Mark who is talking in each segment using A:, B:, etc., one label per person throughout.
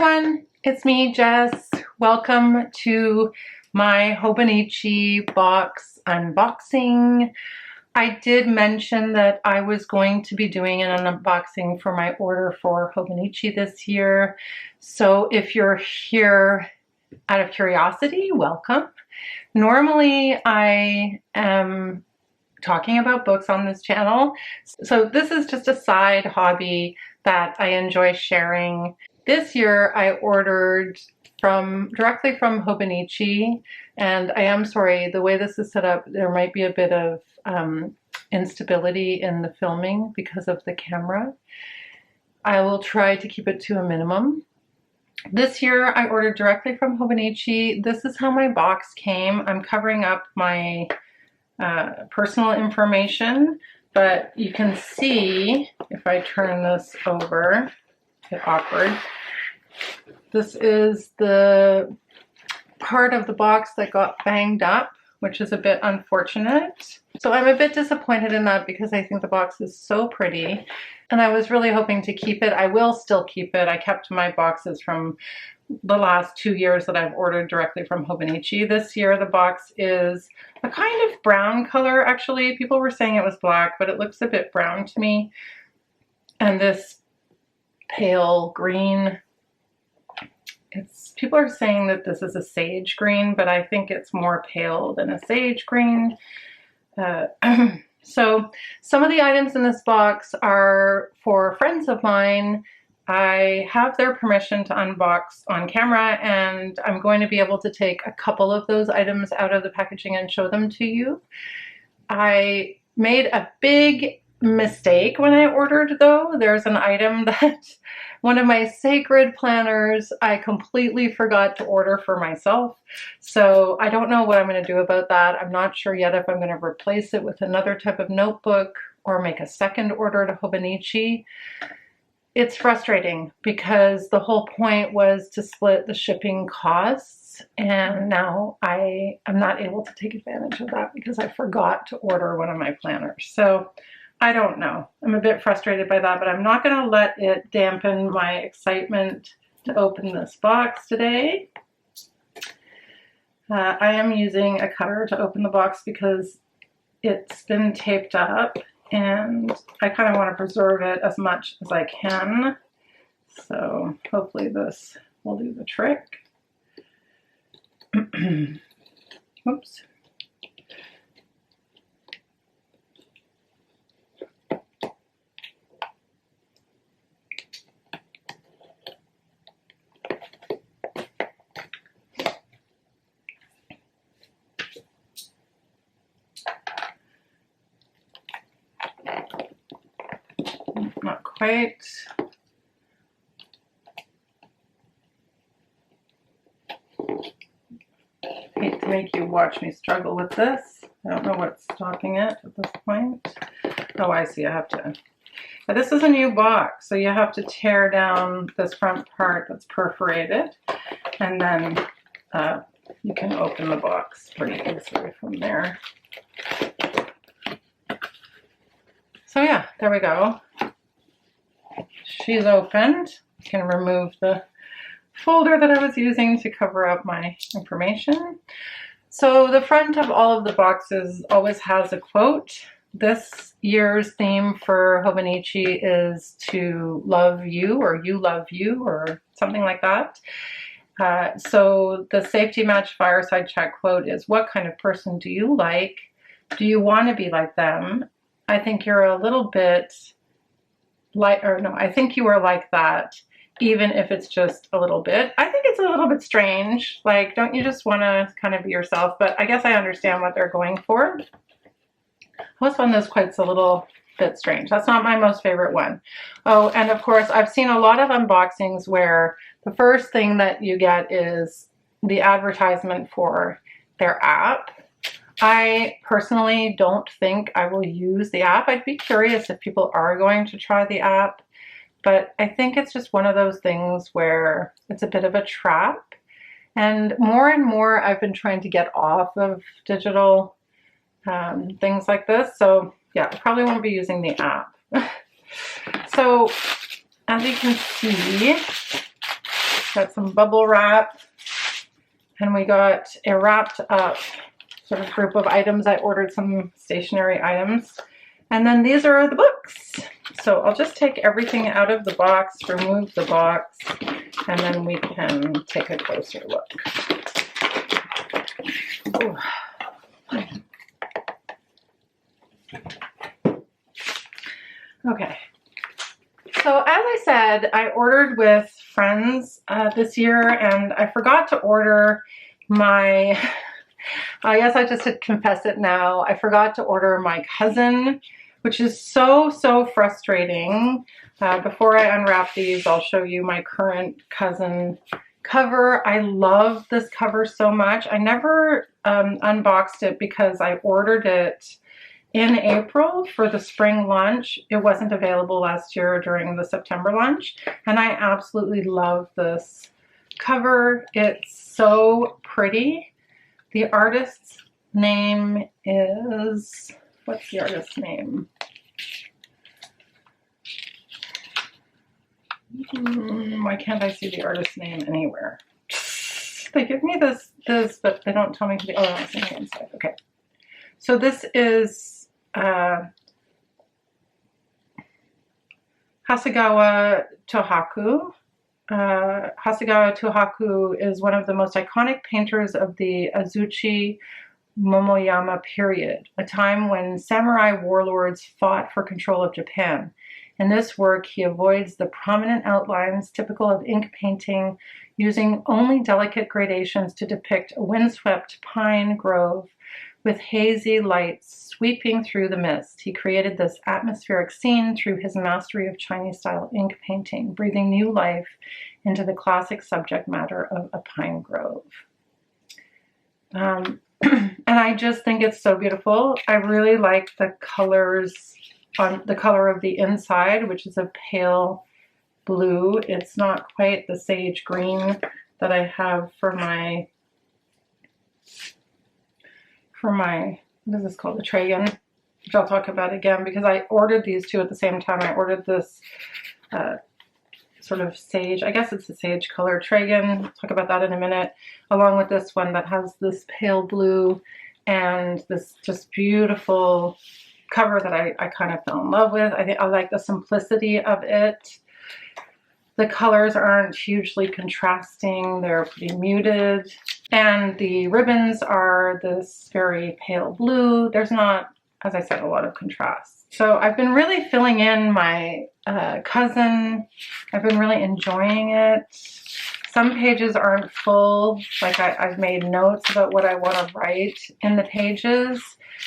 A: everyone, it's me, Jess. Welcome to my Hobonichi box unboxing. I did mention that I was going to be doing an unboxing for my order for Hobonichi this year. So if you're here out of curiosity, welcome. Normally I am talking about books on this channel, so this is just a side hobby that I enjoy sharing. This year I ordered directly from Hobonichi, and I am sorry, the way this is set up, there might be a bit of instability in the filming because of the camera. I will try to keep it to a minimum. This year I ordered directly from Hobonichi. This is how my box came. I'm covering up my personal information, but you can see if I turn this over, get awkward. This is the part of the box that got banged up, which is a bit unfortunate. So I'm a bit disappointed in that because I think the box is so pretty and I was really hoping to keep it. I will still keep it. I kept my boxes from the last 2 years that I've ordered directly from Hobonichi. This year the box is a kind of brown color. Actually, people were saying it was black, but it looks a bit brown to me. And this pale green, people are saying that this is a sage green, but I think it's more pale than a sage green. So some of the items in this box are for friends of mine. I have their permission to unbox on camera, and I'm going to be able to take a couple of those items out of the packaging and show them to you. I made a big mistake when I ordered, though. There's an item that one of my sacred planners I completely forgot to order for myself. So I don't know what I'm going to do about that. I'm not sure yet if I'm going to replace it with another type of notebook or make a second order to Hobonichi. It's frustrating because the whole point was to split the shipping costs, and now I am not able to take advantage of that because I forgot to order one of my planners. So I don't know. I'm a bit frustrated by that, but I'm not going to let it dampen my excitement to open this box today. I am using a cutter to open the box because it's been taped up and I kind of want to preserve it as much as I can. So hopefully this will do the trick. Oops. Not quite. I hate to make you watch me struggle with this. I don't know what's stopping it at this point. Oh, I see. I have to. Now, this is a new box, so you have to tear down this front part that's perforated, and then you can open the box pretty easily from there. So yeah, there we go. She's opened. I can remove the folder that I was using to cover up my information. So the front of all of the boxes always has a quote. This year's theme for Hobonichi is to love you, or you love you, or something like that. So the safety match fireside chat quote is, what kind of person do you like? Do you want to be like them? I think you're a little bit like, or no, I think you are like that, even if it's just a little bit. I think it's a little bit strange. Like, don't you just want to kind of be yourself? But I guess I understand what they're going for. This one is quite a little bit strange. That's not my most favorite one. Oh, and of course, I've seen a lot of unboxings where the first thing that you get is the advertisement for their app. I personally don't think I will use the app. I'd be curious if people are going to try the app, but I think it's just one of those things where it's a bit of a trap. And more I've been trying to get off of digital things like this. So yeah, I probably won't be using the app. So as you can see, got some bubble wrap, and we got a wrapped up sort of group of items. I ordered some stationery items. And then these are the books. So I'll just take everything out of the box, remove the box, and then we can take a closer look. Ooh. Okay. So as I said, I ordered with friends this year, and I forgot to order my, I guess I just had confessed it now, I forgot to order my cousin, which is so frustrating. Before I unwrap these, I'll show you my current cousin cover. I love this cover so much. I never unboxed it because I ordered it in April for the spring lunch. It wasn't available last year during the September lunch, and I absolutely love this cover. It's so pretty. The artist's name is, what's the artist's name? Why can't I see the artist's name anywhere? They give me this, but they don't tell me who the, oh, it's in the inside. Okay. So this is Hasegawa Tohaku. Hasegawa Tohaku is one of the most iconic painters of the Azuchi Momoyama period, a time when samurai warlords fought for control of Japan. In this work, he avoids the prominent outlines typical of ink painting, using only delicate gradations to depict a windswept pine grove with hazy lights sweeping through the mist. He created this atmospheric scene through his mastery of Chinese-style ink painting, breathing new life into the classic subject matter of a pine grove. And I just think it's so beautiful. I really like the colors on the color of the inside, which is a pale blue. It's not quite the sage green that I have for my, what is this called? The Tragan, which I'll talk about again because I ordered these two at the same time. I ordered this sort of sage, I guess it's a sage color Tragan. I'll talk about that in a minute, along with this one that has this pale blue and this just beautiful cover that I kind of fell in love with. I think I like the simplicity of it. The colors aren't hugely contrasting. They're pretty muted. And the ribbons are this very pale blue. There's not, as I said, a lot of contrast. So I've been really filling in my cousin. I've been really enjoying it. Some pages aren't full. Like I've made notes about what I want to write in the pages.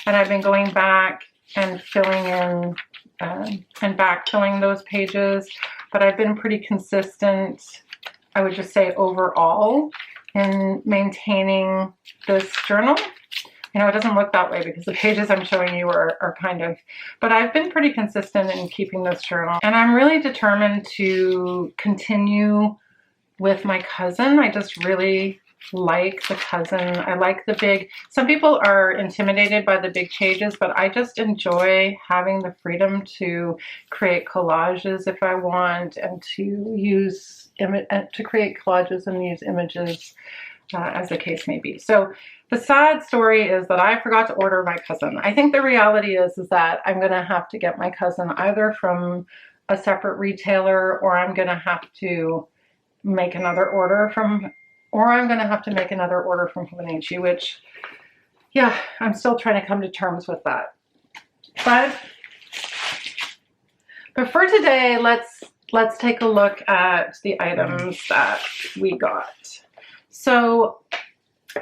A: And I've been going back and filling in and backfilling those pages. But I've been pretty consistent, I would just say overall, in maintaining this journal. You know, it doesn't look that way because the pages I'm showing you are kind of, but I've been pretty consistent in keeping this journal. And I'm really determined to continue with my cousin. I just really like the cousin. I like the big, some people are intimidated by the big pages, but I just enjoy having the freedom to create collages if I want, and to use to create collages and use images as the case may be. So the sad story is that I forgot to order my cousin. I think the reality is that I'm going to have to get my cousin either from a separate retailer, or I'm going to have to make another order from Hobonichi, which, yeah, I'm still trying to come to terms with that. But for today, let's take a look at the items that we got. So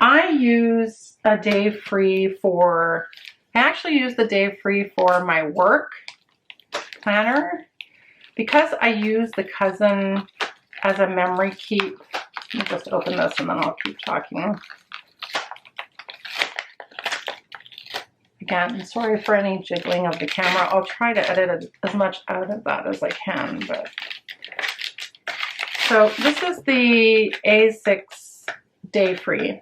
A: I use a day free for, I actually use the day free for my work planner because I use the cousin as a memory keep. Let me just open this and then I'll keep talking. Again, sorry for any jiggling of the camera. I'll try to edit as much out of that as I can. But so this is the A6 day free.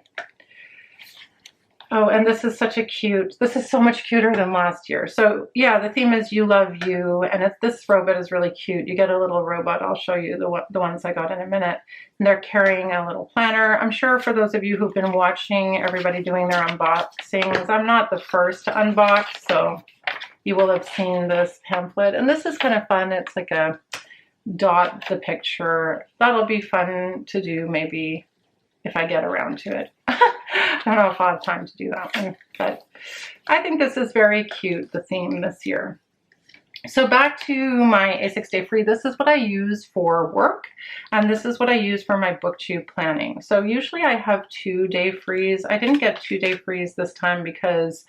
A: Oh, and this is such a cute, this is so much cuter than last year. So yeah, the theme is You Love You, and this robot is really cute. You get a little robot. I'll show you the ones I got in a minute. And they're carrying a little planner. I'm sure for those of you who've been watching everybody doing their unboxings, I'm not the first to unbox, so you will have seen this pamphlet. And this is kind of fun. It's like a dot the picture. That'll be fun to do maybe if I get around to it. I don't know if I'll have time to do that one, but I think this is very cute, the theme this year. So back to my A6 Day Free, this is what I use for work, and this is what I use for my booktube planning. So usually I have 2 day frees. I didn't get 2 day frees this time because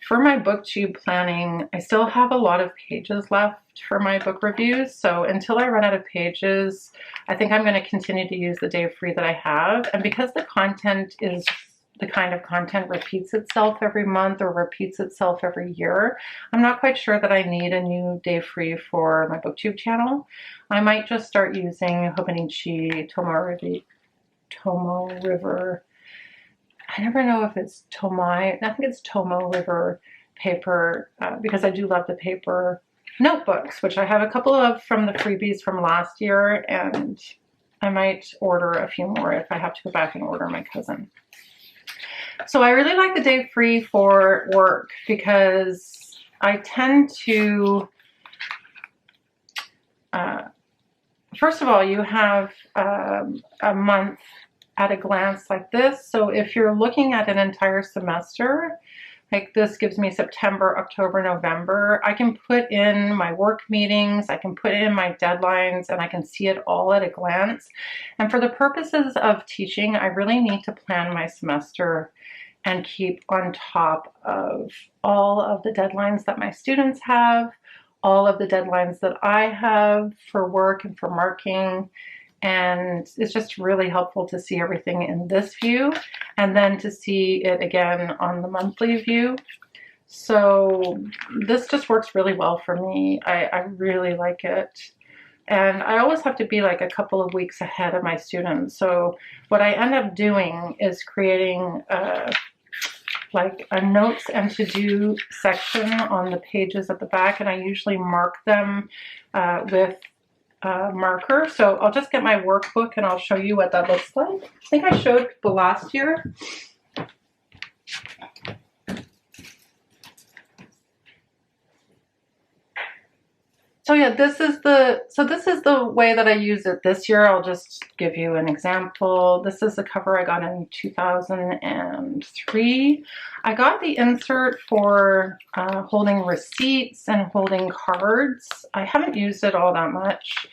A: for my booktube planning, I still have a lot of pages left for my book reviews. So until I run out of pages, I think I'm going to continue to use the day free that I have. And because the content is the kind of content repeats itself every month or repeats itself every year, I'm not quite sure that I need a new day free for my booktube channel. I might just start using Hobonichi Tomo River. I never know if it's Tomai. I think it's Tomo River paper because I do love the paper notebooks, which I have a couple of from the freebies from last year, and I might order a few more if I have to go back and order my cousin. So I really like the day free for work because I tend to, first of all, you have a month at a glance like this. So if you're looking at an entire semester, like this gives me September, October, November, I can put in my work meetings, I can put in my deadlines, and I can see it all at a glance. And for the purposes of teaching, I really need to plan my semester and keep on top of all of the deadlines that my students have, all of the deadlines that I have for work and for marking. And it's just really helpful to see everything in this view and then to see it again on the monthly view. So this just works really well for me. I really like it. And I always have to be like a couple of weeks ahead of my students. So what I end up doing is creating like a notes and to-do section on the pages at the back, and I usually mark them with marker. So I'll just get my workbook and I'll show you what that looks like. I think I showed the last year. So yeah, this is the way that I use it this year. I'll just give you an example. This is the cover I got in 2003. I got the insert for holding receipts and holding cards. I haven't used it all that much.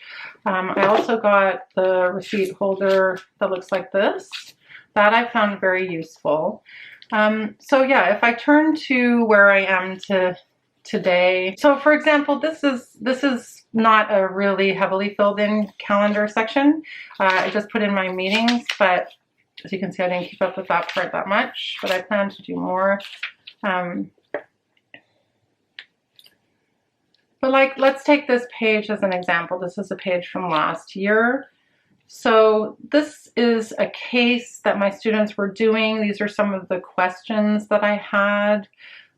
A: I also got the receipt holder that looks like this. That I found very useful. So yeah, if I turn to where I am today. So for example, this is not a really heavily filled in calendar section. I just put in my meetings, but as you can see, I didn't keep up with that part that much, but I plan to do more. But like, let's take this page as an example. This is a page from last year. So this is a case that my students were doing. These are some of the questions that I had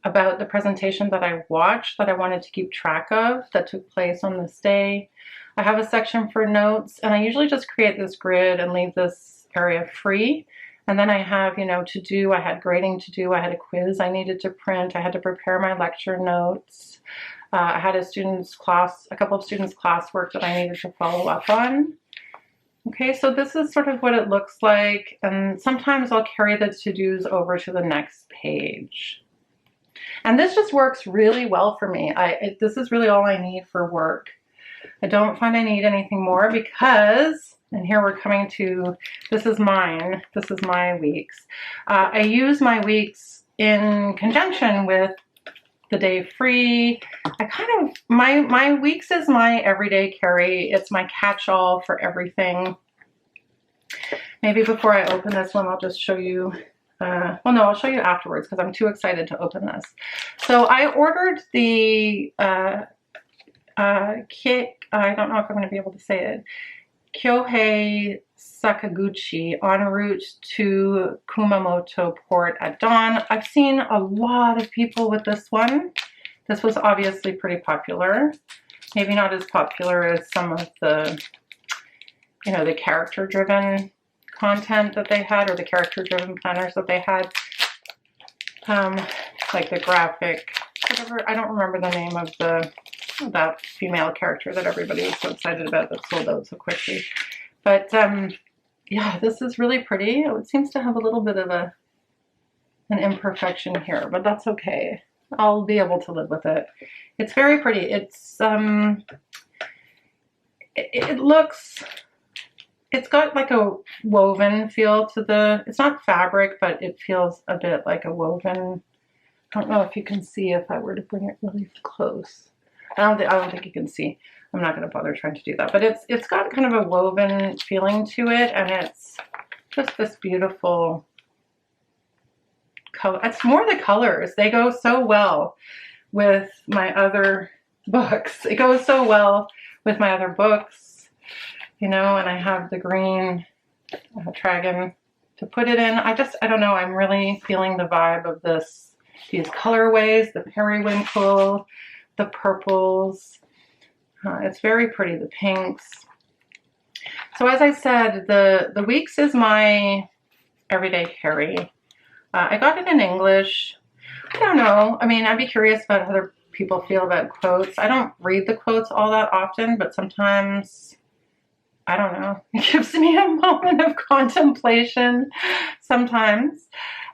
A: about the presentation that I watched that I wanted to keep track of that took place on this day. I have a section for notes, and I usually just create this grid and leave this area free. And then I have, you know, to do, I had grading to do, I had a quiz I needed to print, I had to prepare my lecture notes. I had a couple of students' classwork that I needed to follow up on. Okay, so this is sort of what it looks like, and sometimes I'll carry the to-dos over to the next page. And this just works really well for me. This is really all I need for work. I don't find I need anything more because, and here we're coming to, this is mine. This is my weeks. I use my weeks in conjunction with the day free. My weeks is my everyday carry. It's my catch-all for everything. Maybe before I open this one, I'll just show you. Well, no, I'll show you afterwards because I'm too excited to open this. So I ordered the I don't know if I'm going to be able to say it. Kyohei Sakaguchi en route to Kumamoto port at dawn. I've seen a lot of people with this one. This was obviously pretty popular. Maybe not as popular as some of the, you know, the character-driven content that they had, or the character-driven planners that they had. Like the graphic, whatever, I don't remember the name of that female character that everybody was so excited about that sold out so quickly. But yeah, this is really pretty. It seems to have a little bit of an imperfection here, but that's okay. I'll be able to live with it. It's very pretty. It's it looks, it's got like a woven feel to the, it's not fabric, but it feels a bit like a woven. I don't know if you can see if I were to bring it really close. I don't think you can see. I'm not going to bother trying to do that, but it's got kind of a woven feeling to it, and it's just this beautiful color. It's more the colors. They go so well with my other books. It goes so well with my other books, you know, and I have the green dragon to put it in. I don't know. I'm really feeling the vibe of these colorways, the periwinkle, the purples. It's very pretty, the pinks. So as I said, the Weeks is my everyday carry. I got it in English. I don't know. I mean, I'd be curious about how other people feel about quotes. I don't read the quotes all that often, but sometimes, I don't know, it gives me a moment of contemplation sometimes.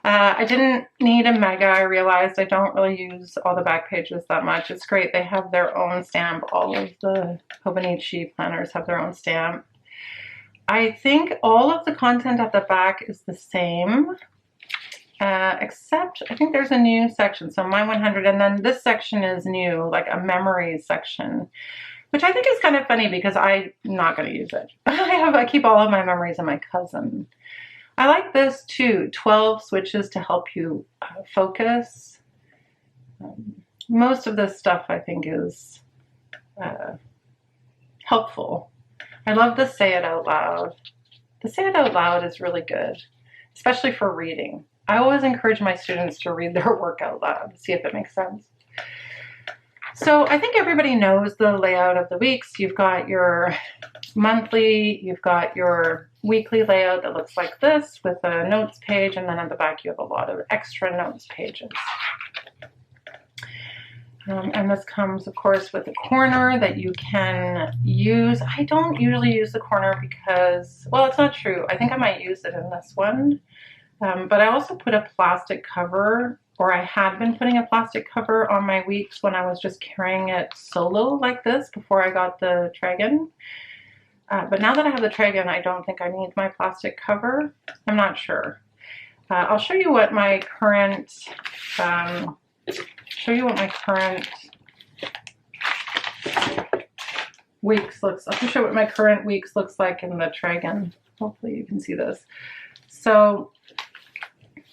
A: I didn't need a mega. I realized I don't really use all the back pages that much. It's great. They have their own stamp. All of the Hobonichi planners have their own stamp. I think all of the content at the back is the same, except I think there's a new section. So my 100, and then this section is new, like a memories section, which I think is kind of funny because I'm not going to use it. I keep all of my memories in my cousin. I like this too, 12 switches to help you focus. Most of this stuff I think is helpful. I love the say it out loud. The say it out loud is really good, especially for reading. I always encourage my students to read their work out loud, see if it makes sense. So I think everybody knows the layout of the weeks. You've got your monthly, you've got your weekly layout that looks like this with a notes page, and then at the back you have a lot of extra notes pages. And this comes, of course, with a corner that you can use. I don't usually use the corner because, well, it's not true. I think I might use it in this one. But I also put a plastic cover, or I had been putting a plastic cover on my weeks when I was just carrying it solo like this before I got the dragon. But now that I have the dragon, I don't think I need my plastic cover. I'm not sure. I'll show you what my current weeks looks. I'll show you what my current weeks looks like in the dragon. Hopefully you can see this. So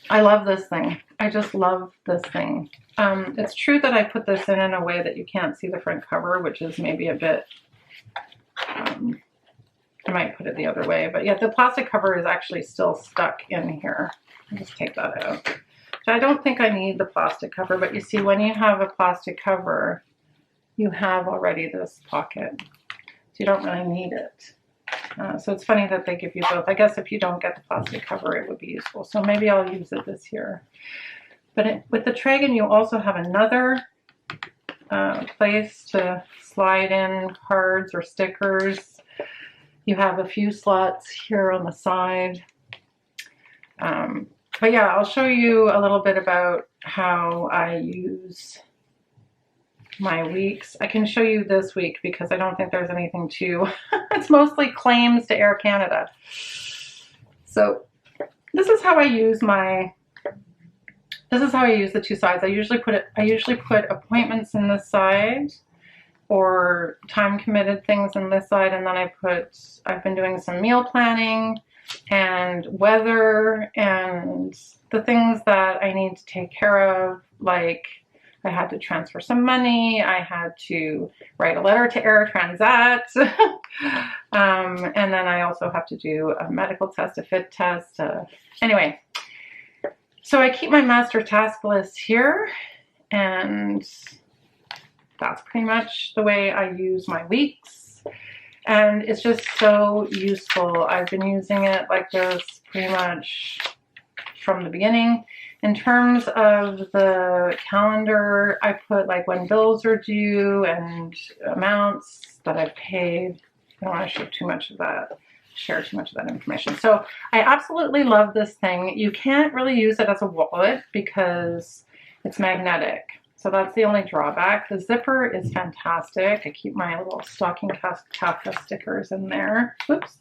A: I love this thing. I just love this thing. It's true that I put this in a way that you can't see the front cover, which is maybe a bit, I might put it the other way, but yeah, the plastic cover is actually still stuck in here. I'll just take that out. So I don't think I need the plastic cover, but you see, when you have a plastic cover, you have already this pocket. So you don't really need it. So it's funny that they give you both. I guess if you don't get the plastic cover, it would be useful. So maybe I'll use it this year. But with the dragon, you also have another place to slide in cards or stickers. You have a few slots here on the side. But yeah, I'll show you a little bit about how I use my weeks. I can show you this week because I don't think there's anything to, it's mostly claims to Air Canada. So this is how I use the two sides. I usually put appointments in this side, or time committed things in this side, and then I've been doing some meal planning and weather and the things that I need to take care of, like I had to transfer some money. I had to write a letter to Air Transat. And then I also have to do a medical test, a fit test. Anyway, so I keep my master task list here, and that's pretty much the way I use my weeks. And it's just so useful. I've been using it like this pretty much from the beginning. In terms of the calendar, I put like when bills are due and amounts that I've paid. I don't want to share too much of that information. So I absolutely love this thing. You can't really use it as a wallet because it's magnetic. So that's the only drawback. The zipper is fantastic. I keep my little stocking Kafka stickers in there. Oops,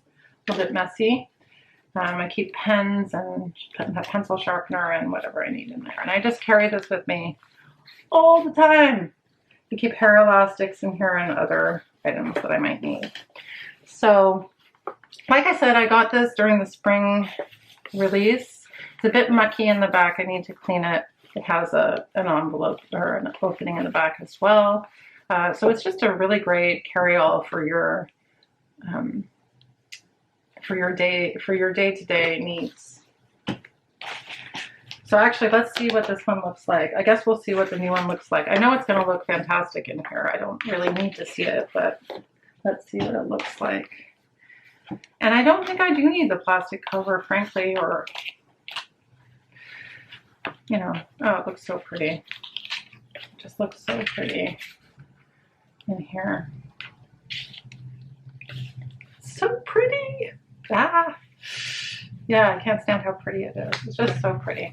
A: a little bit messy. I keep pens and a pencil sharpener and whatever I need in there. And I just carry this with me all the time. I keep hair elastics in here and other items that I might need. So, like I said, I got this during the spring release. It's a bit mucky in the back. I need to clean it. It has an envelope or an opening in the back as well. So it's just a really great carry-all for your day-to-day needs. So actually, let's see what this one looks like. I guess we'll see what the new one looks like. I know it's going to look fantastic in here. I don't really need to see it, but let's see what it looks like. And I don't think I do need the plastic cover, frankly, or, you know, oh, it looks so pretty. It just looks so pretty in here. So pretty. Ah. Yeah, I can't stand how pretty it is. It's just so pretty.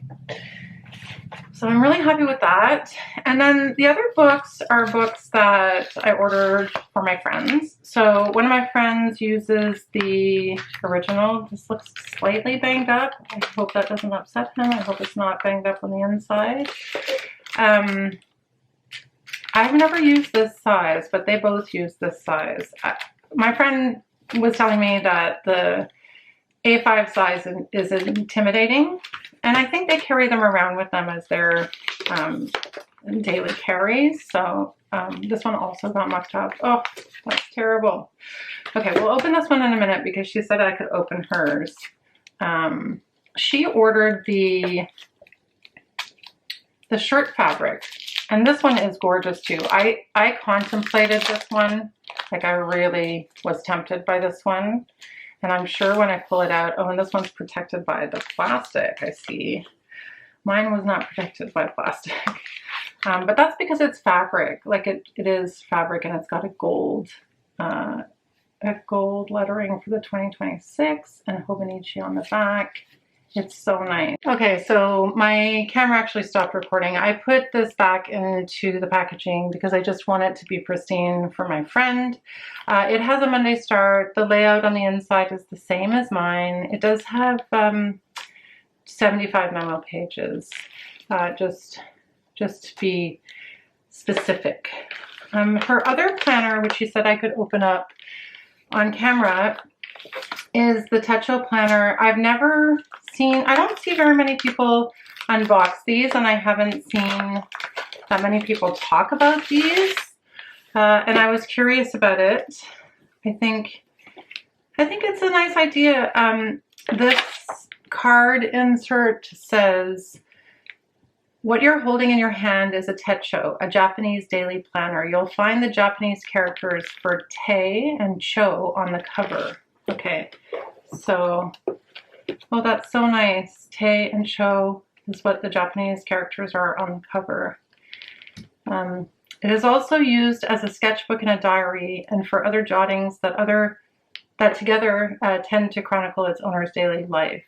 A: So I'm really happy with that. And then the other books are books that I ordered for my friends. So one of my friends uses the original. This looks slightly banged up. I hope that doesn't upset him. I hope it's not banged up on the inside. I've never used this size, but they both use this size. My friend was telling me that the A5 size is intimidating, and I think they carry them around with them as their daily carries. So this one also got mucked up. Oh, that's terrible. Okay, we'll open this one in a minute because she said I could open hers. She ordered the shirt fabric, and this one is gorgeous too. I contemplated this one. Like, I really was tempted by this one. And I'm sure when I pull it out, oh, and this one's protected by the plastic, I see. Mine was not protected by plastic. But that's because it's fabric. Like, it is fabric, and it's got a gold lettering for the 2026 and Hobonichi on the back. It's so nice. Okay, so my camera actually stopped recording. I put this back into the packaging because I just want it to be pristine for my friend. It has a Monday start. The layout on the inside is the same as mine. It does have 75 memo pages, just to be specific. Her other planner, which she said I could open up on camera, is the Techo planner. I've never seen, I don't see very many people unbox these, and I haven't seen that many people talk about these. And I was curious about it. I think it's a nice idea. This card insert says, what you're holding in your hand is a Techo, a Japanese daily planner. You'll find the Japanese characters for Te and Cho on the cover. Okay, so, oh, that's so nice. Te and Cho is what the Japanese characters are on the cover. It is also used as a sketchbook and a diary, and for other jottings that together tend to chronicle its owner's daily life.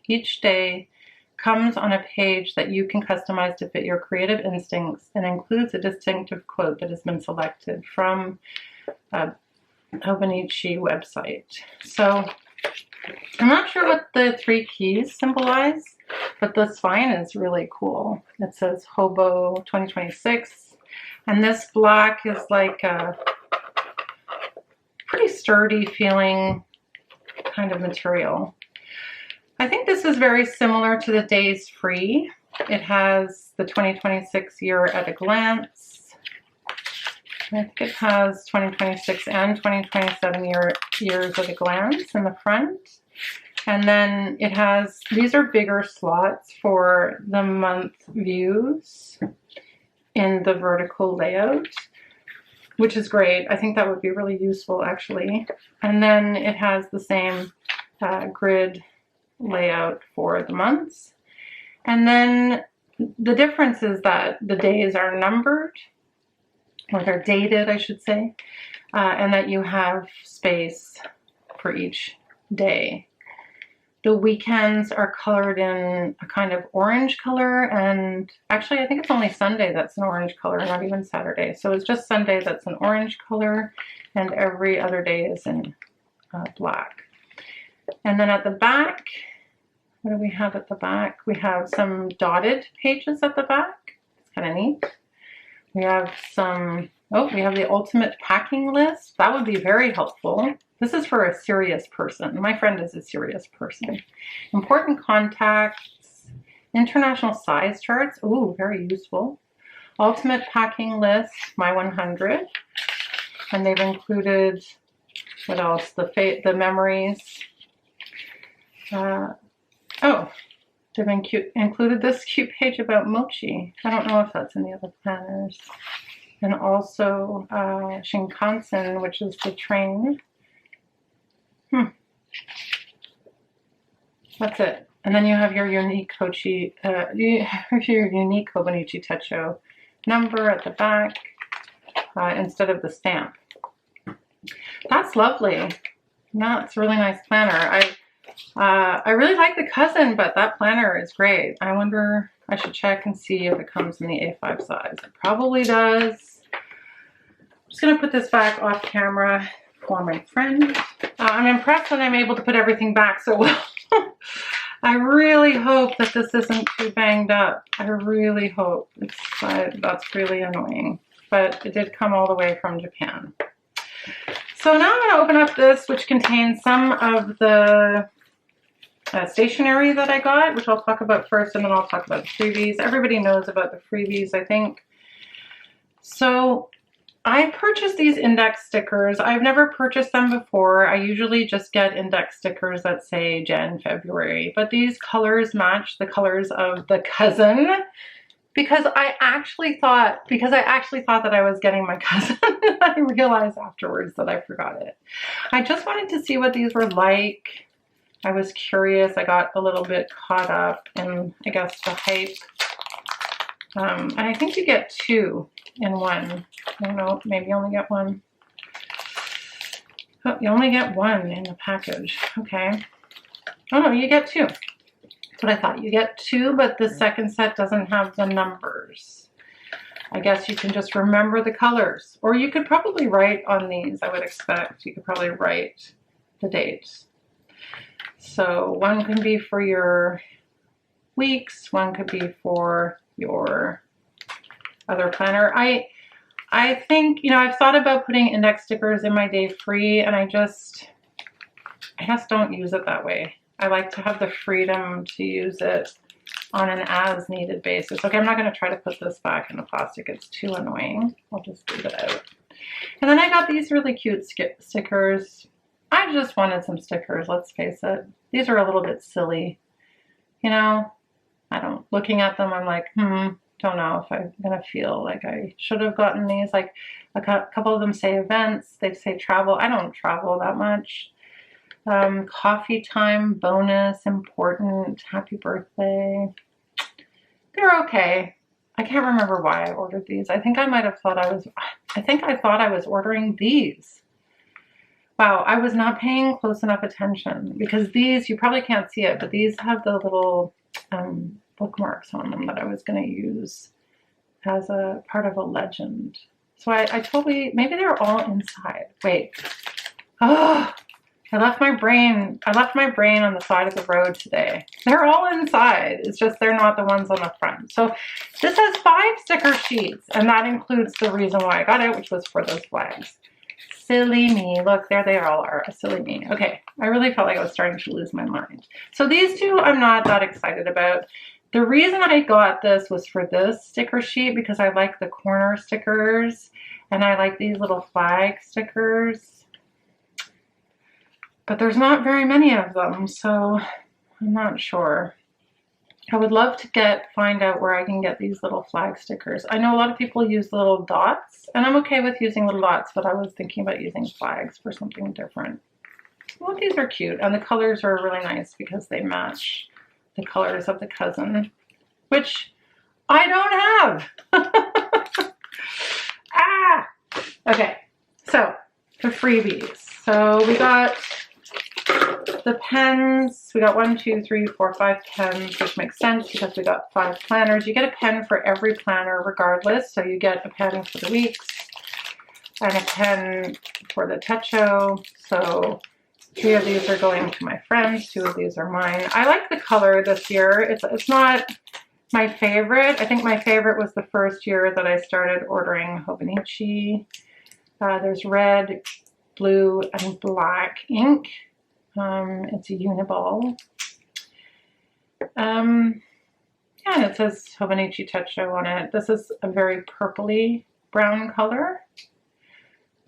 A: Each day comes on a page that you can customize to fit your creative instincts and includes a distinctive quote that has been selected from Hobonichi website. So I'm not sure what the 3 keys symbolize, but the spine is really cool. It says Hobo 2026, and this black is like a pretty sturdy feeling kind of material. I think this is very similar to the Days Free it has the 2026 year at a glance. I think it has 2026 and 2027 years at a glance in the front. And then it has, these are bigger slots for the month views in the vertical layout, which is great. I think that would be really useful actually. And then it has the same grid layout for the months. And then the difference is that the days are numbered, or they're dated, I should say, and that you have space for each day. The weekends are colored in a kind of orange color, and actually I think it's only Sunday that's an orange color, not even Saturday. So it's just Sunday that's an orange color, and every other day is in black. And then at the back, what do we have at the back? We have some dotted pages at the back. It's kind of neat. We have some, oh, we have the ultimate packing list. That would be very helpful. This is for a serious person. My friend is a serious person. Important contacts, international size charts. Ooh, very useful. Ultimate packing list, my 100. And they've included, what else? The memories. Oh, they've included this cute page about mochi. I don't know if that's in the other planners. And also Shinkansen, which is the train. That's it. And then you have your unique Hobonichi Techo number at the back instead of the stamp. That's lovely. That's a really nice planner. I really like the Cousin, but that planner is great. I wonder, I should check and see if it comes in the A5 size. It probably does. I'm just going to put this back off camera for my friend. I'm impressed that I'm able to put everything back so well. I really hope that this isn't too banged up. I really hope. That's really annoying. But it did come all the way from Japan. So now I'm going to open up this, which contains some of the stationery that I got, which I'll talk about first, and then I'll talk about the freebies. Everybody knows about the freebies, I think. So I purchased these index stickers. I've never purchased them before. I usually just get index stickers that say Jan, February, but these colors match the colors of the Cousin, because I actually thought that I was getting my Cousin. I realized afterwards that I forgot it. I just wanted to see what these were like. I was curious. I got a little bit caught up in, I guess, the hype. And I think you get two in one. I don't know, maybe you only get one. Oh, you only get one in the package. Okay. Oh no, you get two. That's what I thought. You get two, but the second set doesn't have the numbers. I guess you can just remember the colors. Or you could probably write on these, I would expect. You could probably write the dates. So one can be for your weeks, one could be for your other planner. I think, you know, I've thought about putting index stickers in my day free, and I just don't use it that way. I like to have the freedom to use it on an as needed basis. Okay, I'm not going to try to put this back in the plastic. It's too annoying. I'll just leave it out. And then I got these really cute stickers. I just wanted some stickers, let's face it. These are a little bit silly. You know, looking at them, I'm like, don't know if I'm going to feel like I should have gotten these. Like a couple of them say events, they say travel. I don't travel that much. Coffee time, bonus, important, happy birthday. They're okay. I can't remember why I ordered these. I think I thought I was ordering these. Wow, I was not paying close enough attention, because these, you probably can't see it, but these have the little bookmarks on them that I was going to use as a part of a legend. So I totally, maybe they're all inside. Wait. Oh, I left my brain on the side of the road today. They're all inside. It's just they're not the ones on the front. So this has 5 sticker sheets, and that includes the reason why I got it, which was for those flags. Silly me. Look, there they all are. Silly me. Okay, I really felt like I was starting to lose my mind. So these two I'm not that excited about. The reason I got this was for this sticker sheet because I like the corner stickers and I like these little flag stickers. But there's not very many of them, so I'm not sure. I would love to find out where I can get these little flag stickers. I know a lot of people use little dots, and I'm okay with using little dots, but I was thinking about using flags for something different. Well, these are cute, and the colors are really nice because they match the colors of the cousin, which I don't have. Ah! Okay, so the freebies. So we got the pens. We got 1, 2, 3, 4, 5 pens, which makes sense because we got 5 planners. You get a pen for every planner regardless. So you get a pen for the weeks and a pen for the techo. So 3 of these are going to my friends, 2 of these are mine. I like the color this year. It's not my favorite. I think my favorite was the first year that I started ordering Hobonichi. There's red, blue, and black ink. It's a Uniball. And it says Hobonichi Techo on it. This is a very purpley brown color.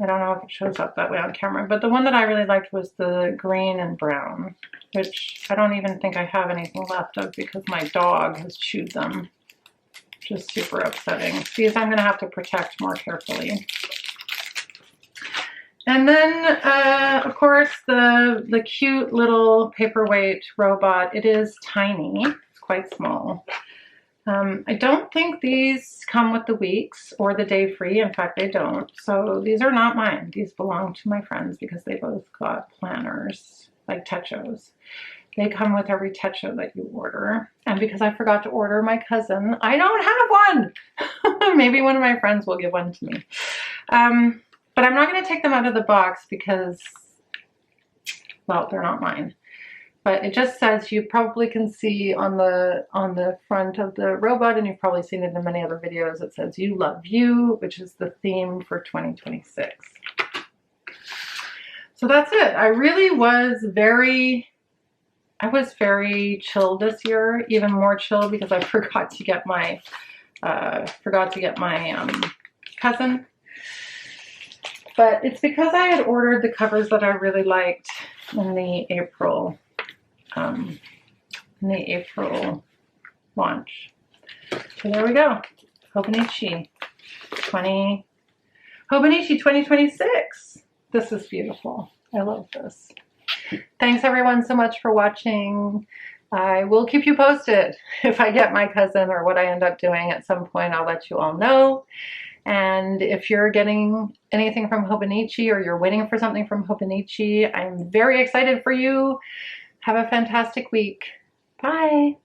A: I don't know if it shows up that way on camera, but the one that I really liked was the green and brown, which I don't even think I have anything left of because my dog has chewed them, which is super upsetting. These I'm going to have to protect more carefully. And then, of course, the cute little paperweight robot. It is tiny. It's quite small. I don't think these come with the weeks or the day free. In fact, they don't. So these are not mine. These belong to my friends because they both got planners, like techos. They come with every techo that you order. And because I forgot to order my cousin, I don't have one. Maybe one of my friends will give one to me. But I'm not going to take them out of the box because, well, they're not mine. But it just says, you probably can see on the front of the robot, and you've probably seen it in many other videos, it says "You Love You," which is the theme for 2026. So that's it. I was very chill this year, even more chill because I forgot to get my cousin. But it's because I had ordered the covers that I really liked in the April launch. So there we go. Hobonichi 2026. This is beautiful. I love this. Thanks everyone so much for watching. I will keep you posted if I get my cousin or what I end up doing at some point. I'll let you all know. And if you're getting anything from Hobonichi or you're waiting for something from Hobonichi, I'm very excited for you. Have a fantastic week. Bye.